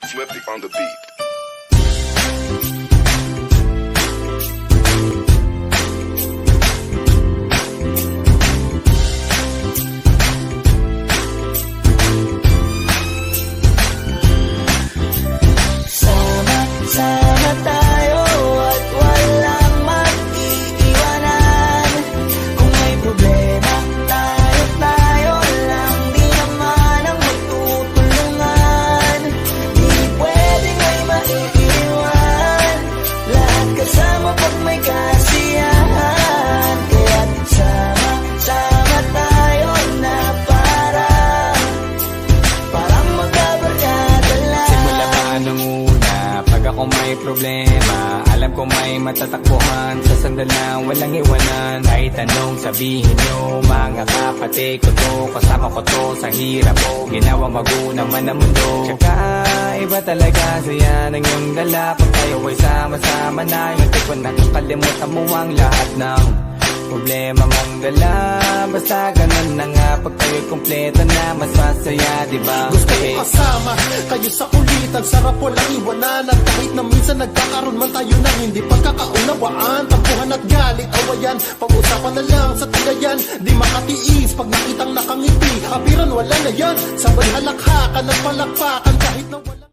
Flippy on the beat. Sama tayo at walang mag-iiwanan. Kung may problema, tayo lang, di naman ang magtutulungan. Di pwedeng may maiiwan, lahat kasama pag may kasiyahan. Kaya't sama tayo na parang magkabarkada lang. Simula pa nung una, pag ako may problema, alam ko may matatakbuhan. Sa sandalang walang iwanan, kahit anong sabihin nyo, mga kapatid ko to, kasama ko to sa hirap ko, ginawang magunang man ang mundo. Tsaka iba talaga saya ng iyong dala, pag tayo ay sama-sama na, yung tipo nakakalimutan mo ang lahat ng problema mong dala. Basta ganun na nga, pag tayo'y kumpleto na, mas masaya, diba? Gusto ko kasama kayo sa kulitan, sarap walang iwanan. At kahit na minsan nagkakaroon man tayo ng hindi pagkakaunawaan, tampuhan at galit, awayan, pag-usapan na lang sa tagayan. Di makatiis pag nakitang nakangiti, apiran wala na yan. Sabay halakhakan at palakpakan kahit na wala.